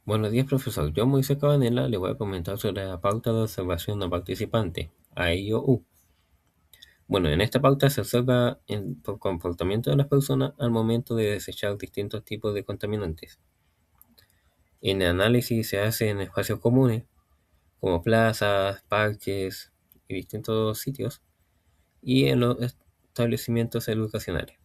Buenos días, profesor. Yo, Moisés Cabanela, le voy a comentar sobre la pauta de observación no participante, AIOU. Bueno, en esta pauta se observa el comportamiento de las personas al momento de desechar distintos tipos de contaminantes. En el análisis se hace en espacios comunes, como plazas, parques y distintos sitios, y en los establecimientos educacionales.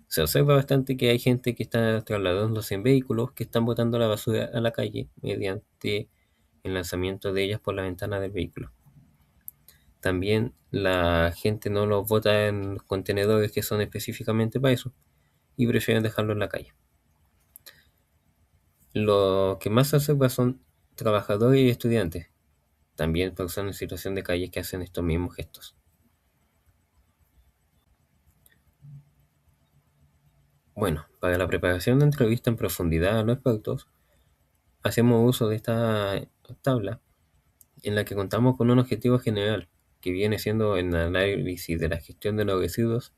Se observa bastante que hay gente que está trasladándose en vehículos que están botando la basura a la calle mediante el lanzamiento de ellas por la ventana del vehículo. También la gente no los bota en contenedores que son específicamente para eso y prefieren dejarlo en la calle. Lo que más se observa son trabajadores y estudiantes, también personas en situación de calle que hacen estos mismos gestos. Bueno, para la preparación de entrevista en profundidad a los expertos, hacemos uso de esta tabla en la que contamos con un objetivo general, que viene siendo el análisis de la gestión de los residuos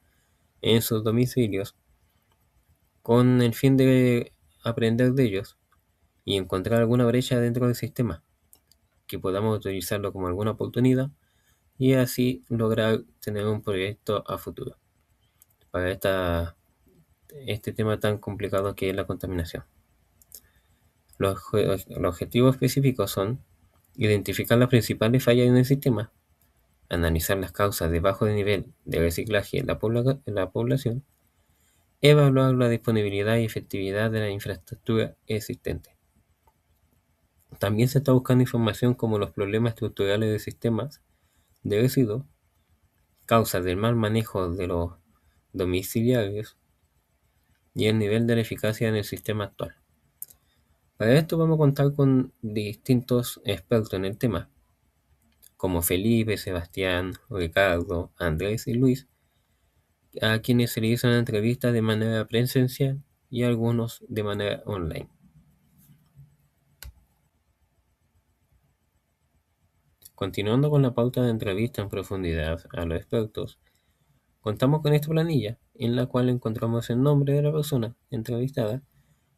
en sus domicilios, con el fin de aprender de ellos y encontrar alguna brecha dentro del sistema, que podamos utilizarlo como alguna oportunidad y así lograr tener un proyecto a futuro para este tema tan complicado que es la contaminación. Los objetivos específicos son identificar las principales fallas en el sistema, analizar las causas de bajo nivel de reciclaje en la población, evaluar la disponibilidad y efectividad de la infraestructura existente. También se está buscando información como los problemas estructurales de sistemas de residuos, causas del mal manejo de los domiciliarios y el nivel de la eficacia en el sistema actual. Para esto vamos a contar con distintos expertos en el tema, como Felipe, Sebastián, Ricardo, Andrés y Luis, a quienes se les hizo una entrevista de manera presencial y algunos de manera online. Continuando con la pauta de entrevista en profundidad a los expertos, contamos con esta planilla en la cual encontramos el nombre de la persona entrevistada,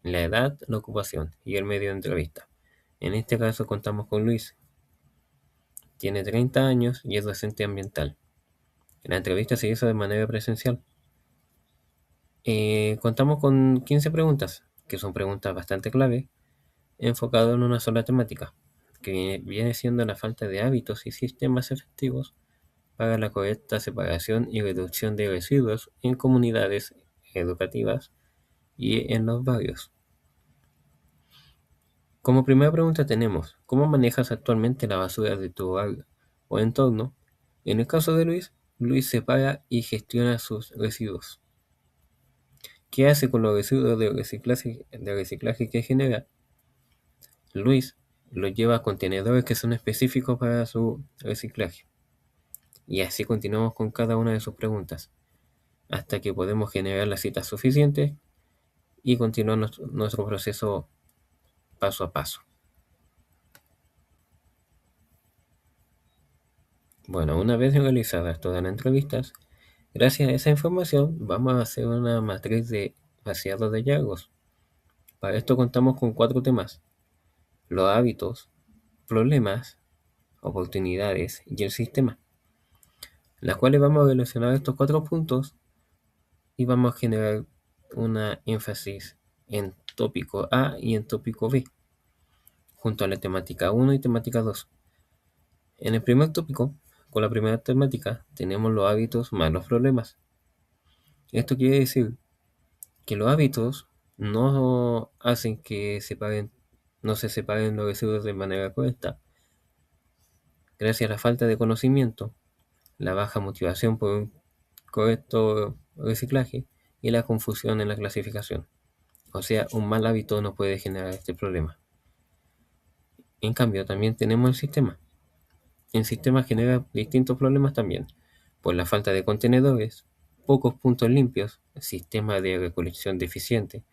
la edad, la ocupación y el medio de entrevista. En este caso contamos con Luis. Tiene 30 años y es docente ambiental. La entrevista se hizo de manera presencial. Contamos con 15 preguntas, que son preguntas bastante clave, enfocadas en una sola temática, que viene siendo la falta de hábitos y sistemas efectivos para la correcta separación y reducción de residuos en comunidades educativas y en los barrios. Como primera pregunta tenemos, ¿cómo manejas actualmente la basura de tu hogar o entorno? En el caso de Luis, Luis separa y gestiona sus residuos. ¿Qué hace con los residuos de reciclaje que genera? Luis los lleva a contenedores que son específicos para su reciclaje. Y así continuamos con cada una de sus preguntas, hasta que podemos generar las citas suficientes y continuar nuestro proceso paso a paso. Bueno, una vez realizadas todas las entrevistas, gracias a esa información vamos a hacer una matriz de vaciado de hallazgos. Para esto contamos con 4 temas: los hábitos, problemas, oportunidades y el sistema, las cuales vamos a relacionar estos 4 puntos y vamos a generar una énfasis en tópico A y en tópico B, junto a la temática 1 y temática 2. En el primer tópico, con la primera temática, tenemos los hábitos más los problemas. Esto quiere decir que los hábitos no hacen que no se separen los residuos de manera correcta, gracias a la falta de conocimiento, la baja motivación por un correcto reciclaje y la confusión en la clasificación. O sea, un mal hábito no puede generar este problema. En cambio, también tenemos el sistema. El sistema genera distintos problemas también, por la falta de contenedores, pocos puntos limpios, sistema de recolección deficiente,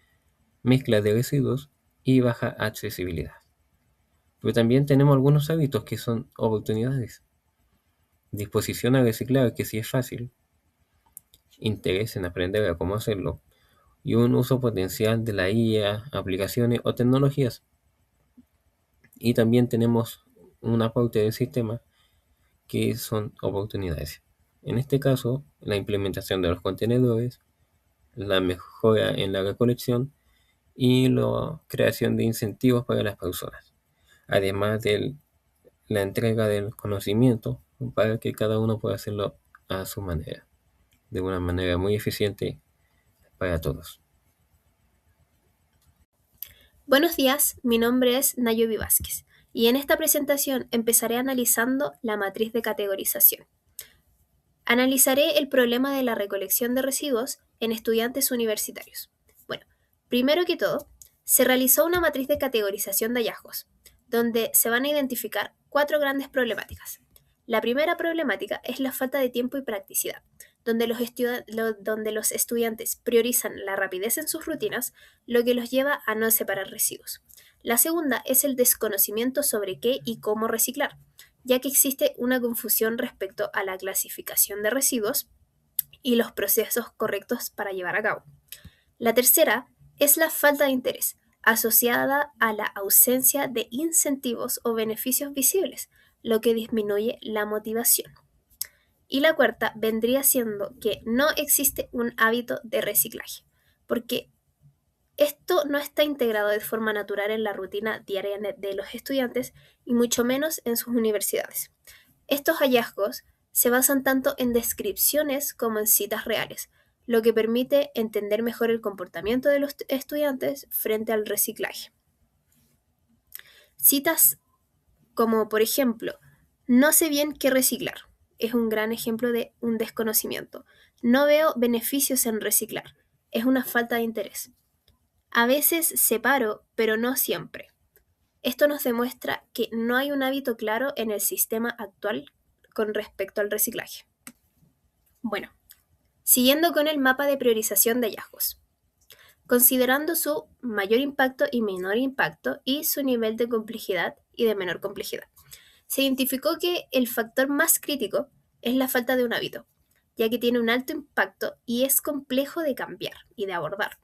mezcla de residuos y baja accesibilidad. Pero también tenemos algunos hábitos que son oportunidades. Disposición a reciclar, que sí es fácil, interés en aprender a cómo hacerlo, y un uso potencial de la IA, aplicaciones o tecnologías. Y también tenemos un aporte del sistema que son oportunidades. En este caso, la implementación de los contenedores, la mejora en la recolección y la creación de incentivos para las personas, además de la entrega del conocimiento para que cada uno pueda hacerlo a su manera, de una manera muy eficiente para todos. Buenos días, mi nombre es Nayobi Vázquez y en esta presentación empezaré analizando la matriz de categorización. Analizaré el problema de la recolección de residuos en estudiantes universitarios. Bueno, primero que todo, se realizó una matriz de categorización de hallazgos, donde se van a identificar 4 grandes problemáticas. La primera problemática es la falta de tiempo y practicidad, donde los estudiantes priorizan la rapidez en sus rutinas, lo que los lleva a no separar residuos. La segunda es el desconocimiento sobre qué y cómo reciclar, ya que existe una confusión respecto a la clasificación de residuos y los procesos correctos para llevar a cabo. La tercera es la falta de interés, asociada a la ausencia de incentivos o beneficios visibles, lo que disminuye la motivación. Y la cuarta vendría siendo que no existe un hábito de reciclaje, porque esto no está integrado de forma natural en la rutina diaria de los estudiantes y mucho menos en sus universidades. Estos hallazgos se basan tanto en descripciones como en citas reales, lo que permite entender mejor el comportamiento de los estudiantes frente al reciclaje. Citas como, por ejemplo, no sé bien qué reciclar. Es un gran ejemplo de un desconocimiento. No veo beneficios en reciclar. Es una falta de interés. A veces separo, pero no siempre. Esto nos demuestra que no hay un hábito claro en el sistema actual con respecto al reciclaje. Bueno, siguiendo con el mapa de priorización de hallazgos. Considerando su mayor impacto y menor impacto y su nivel de complejidad y de menor complejidad, se identificó que el factor más crítico es la falta de un hábito, ya que tiene un alto impacto y es complejo de cambiar y de abordar.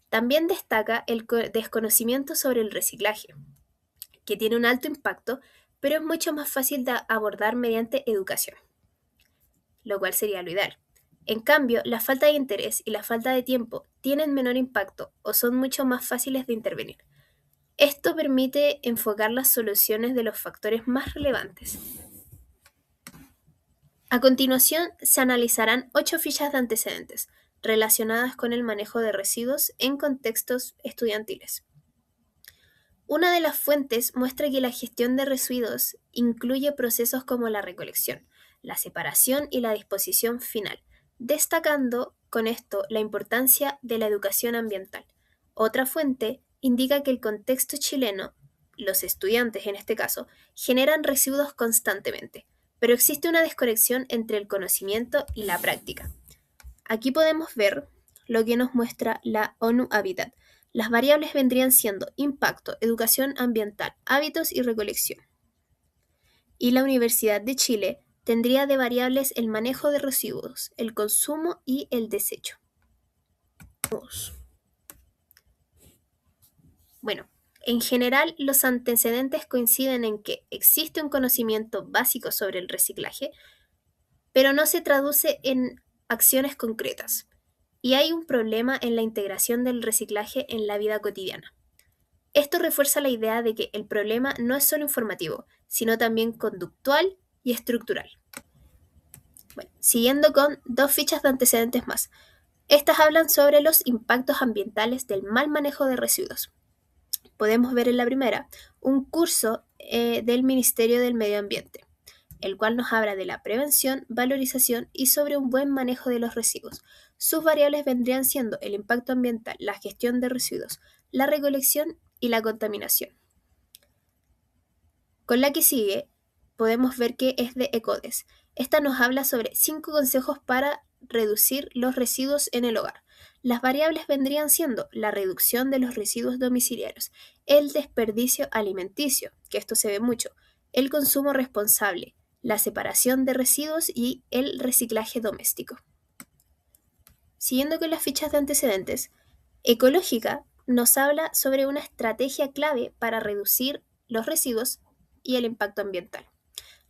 También destaca el desconocimiento sobre el reciclaje, que tiene un alto impacto, pero es mucho más fácil de abordar mediante educación, lo cual sería lo ideal. En cambio, la falta de interés y la falta de tiempo tienen menor impacto o son mucho más fáciles de intervenir. Esto permite enfocar las soluciones de los factores más relevantes. A continuación, se analizarán 8 fichas de antecedentes relacionadas con el manejo de residuos en contextos estudiantiles. Una de las fuentes muestra que la gestión de residuos incluye procesos como la recolección, la separación y la disposición final, destacando con esto la importancia de la educación ambiental. Otra fuente indica que el contexto chileno, los estudiantes en este caso, generan residuos constantemente, pero existe una desconexión entre el conocimiento y la práctica. Aquí podemos ver lo que nos muestra la ONU Habitat. Las variables vendrían siendo impacto, educación ambiental, hábitos y recolección. Y la Universidad de Chile tendría de variables el manejo de residuos, el consumo y el desecho. Bueno, en general los antecedentes coinciden en que existe un conocimiento básico sobre el reciclaje, pero no se traduce en acciones concretas. Y hay un problema en la integración del reciclaje en la vida cotidiana. Esto refuerza la idea de que el problema no es solo informativo, sino también conductual y estructural. Bueno, siguiendo con 2 fichas de antecedentes más. Estas hablan sobre los impactos ambientales del mal manejo de residuos. Podemos ver en la primera un curso del Ministerio del Medio Ambiente, el cual nos habla de la prevención, valorización y sobre un buen manejo de los residuos. Sus variables vendrían siendo el impacto ambiental, la gestión de residuos, la recolección y la contaminación. Con la que sigue, podemos ver que es de ECODES. Esta nos habla sobre 5 consejos para reducir los residuos en el hogar. Las variables vendrían siendo la reducción de los residuos domiciliarios, el desperdicio alimenticio, que esto se ve mucho, el consumo responsable, la separación de residuos y el reciclaje doméstico. Siguiendo con las fichas de antecedentes, Ecológica nos habla sobre una estrategia clave para reducir los residuos y el impacto ambiental.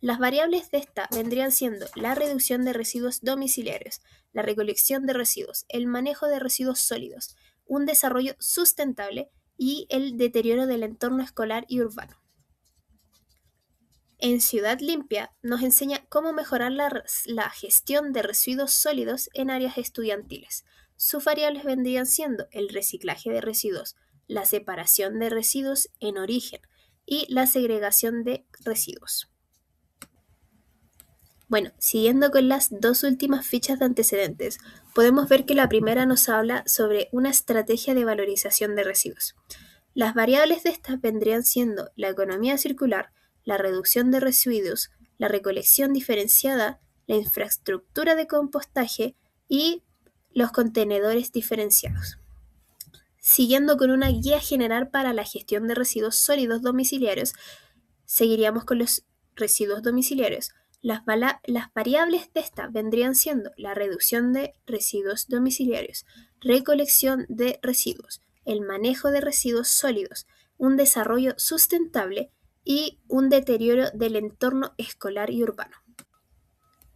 Las variables de esta vendrían siendo la reducción de residuos domiciliarios, la recolección de residuos, el manejo de residuos sólidos, un desarrollo sustentable y el deterioro del entorno escolar y urbano. En Ciudad Limpia nos enseña cómo mejorar la gestión de residuos sólidos en áreas estudiantiles. Sus variables vendrían siendo el reciclaje de residuos, la separación de residuos en origen y la segregación de residuos. Bueno, siguiendo con las dos últimas fichas de antecedentes, podemos ver que la primera nos habla sobre una estrategia de valorización de residuos. Las variables de estas vendrían siendo la economía circular, la reducción de residuos, la recolección diferenciada, la infraestructura de compostaje y los contenedores diferenciados. Siguiendo con una guía general para la gestión de residuos sólidos domiciliarios, seguiríamos con los residuos domiciliarios. Las variables de esta vendrían siendo la reducción de residuos domiciliarios, recolección de residuos, el manejo de residuos sólidos, un desarrollo sustentable y un deterioro del entorno escolar y urbano.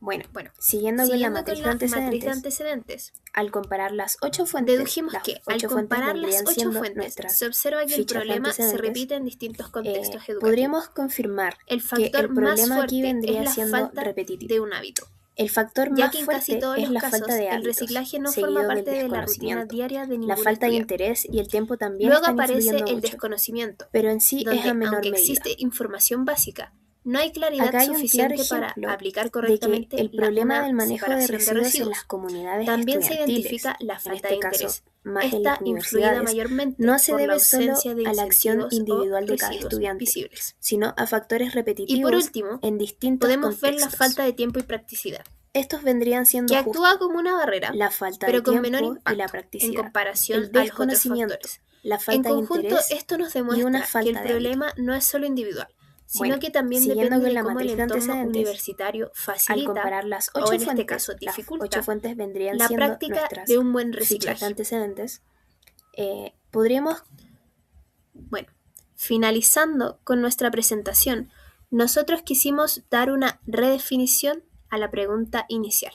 Bueno, siguiendo con la matriz de antecedentes, al comparar las 8 fuentes, dedujimos que al comparar las 8 fuentes se observa que el problema se repite en distintos contextos educativos. Podríamos confirmar el factor más fuerte es la falta de un hábito. El factor ya más que en fuerte casi todos es los la casos, falta de hábitos, el reciclaje no seguido forma parte del de la rutina diaria de ningún La falta de estudiante. interés y el tiempo también Luego están aparece influyendo el mucho, desconocimiento, pero en sí donde, es a menor aunque medida. existe información básica, no hay claridad Acá hay un suficiente claro para ejemplo aplicar de correctamente que el problema una del manejo de separación residuos en las comunidades También se estudiantiles, identifica la en falta este de caso interés. más en Está las influida universidades, mayormente no se por la debe solo ausencia de a la acción incentivos individual o de cada residuos estudiante, visibles. sino a factores repetitivos Y por último, en distintos podemos ver la contextos. falta de tiempo y practicidad, Estos vendrían siendo que justo actúa como una barrera, la falta pero de con menor tiempo y la impacto en practicidad, comparación el a los otros desconocimiento, factores. la En falta de conjunto, interés esto nos y una demuestra que falta el de hábito. problema no es solo individual, sino Bueno, que también siguiendo depende con de la cómo el matriz de entorno antecedentes, universitario al facilita, comparar las o 8 en este fuentes, caso las 8 dificulta, fuentes vendrían la siendo práctica nuestras de un buen fichas de reciclaje. antecedentes. Podríamos, Bueno, finalizando con nuestra presentación, nosotros quisimos dar una redefinición a la pregunta inicial.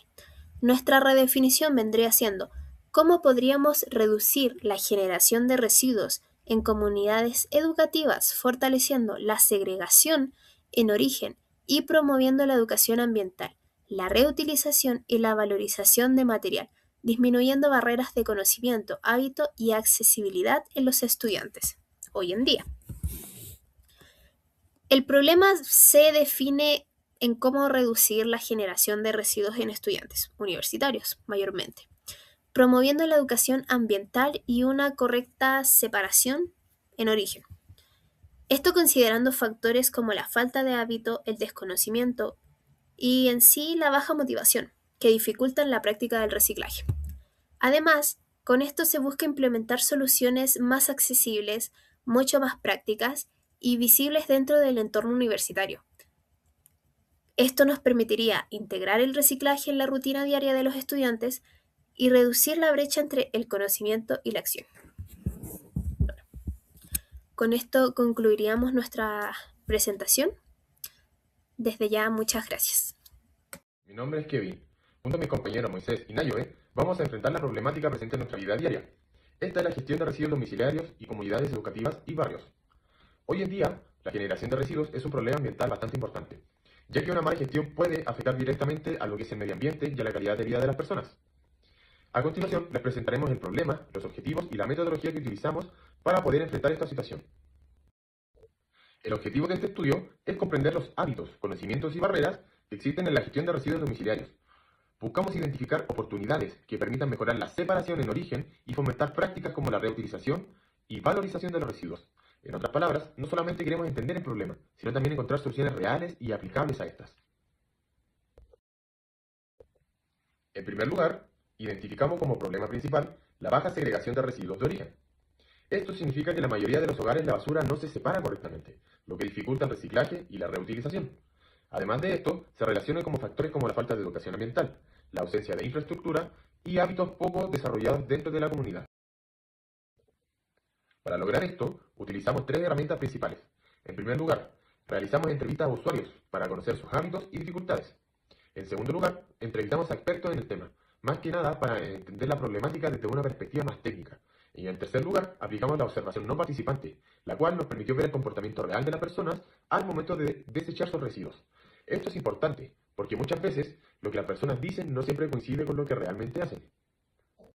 Nuestra redefinición vendría siendo: ¿cómo podríamos reducir la generación de residuos en comunidades educativas, fortaleciendo la segregación en origen y promoviendo la educación ambiental, la reutilización y la valorización de material, disminuyendo barreras de conocimiento, hábito y accesibilidad en los estudiantes hoy en día? El problema se define en cómo reducir la generación de residuos en estudiantes universitarios, mayormente, promoviendo la educación ambiental y una correcta separación en origen. Esto considerando factores como la falta de hábito, el desconocimiento y en sí la baja motivación, que dificultan la práctica del reciclaje. Además, con esto se busca implementar soluciones más accesibles, mucho más prácticas y visibles dentro del entorno universitario. Esto nos permitiría integrar el reciclaje en la rutina diaria de los estudiantes y reducir la brecha entre el conocimiento y la acción. Bueno, con esto concluiríamos nuestra presentación. Desde ya, muchas gracias. Mi nombre es Kevin. Junto a mis compañeros Moisés y Nayoe, vamos a enfrentar la problemática presente en nuestra vida diaria. Esta es la gestión de residuos domiciliarios y comunidades educativas y barrios. Hoy en día, la generación de residuos es un problema ambiental bastante importante, ya que una mala gestión puede afectar directamente a lo que es el medio ambiente y a la calidad de vida de las personas. A continuación, les presentaremos el problema, los objetivos y la metodología que utilizamos para poder enfrentar esta situación. El objetivo de este estudio es comprender los hábitos, conocimientos y barreras que existen en la gestión de residuos domiciliarios. Buscamos identificar oportunidades que permitan mejorar la separación en origen y fomentar prácticas como la reutilización y valorización de los residuos. En otras palabras, no solamente queremos entender el problema, sino también encontrar soluciones reales y aplicables a estas. En primer lugar, identificamos como problema principal la baja segregación de residuos de origen. Esto significa que en la mayoría de los hogares la basura no se separa correctamente, lo que dificulta el reciclaje y la reutilización. Además de esto, se relaciona con factores como la falta de educación ambiental, la ausencia de infraestructura y hábitos poco desarrollados dentro de la comunidad. Para lograr esto, utilizamos tres herramientas principales. En primer lugar, realizamos entrevistas a usuarios para conocer sus hábitos y dificultades. En segundo lugar, entrevistamos a expertos en el tema, más que nada para entender la problemática desde una perspectiva más técnica. Y en tercer lugar, aplicamos la observación no participante, la cual nos permitió ver el comportamiento real de las personas al momento de desechar sus residuos. Esto es importante, porque muchas veces lo que las personas dicen no siempre coincide con lo que realmente hacen.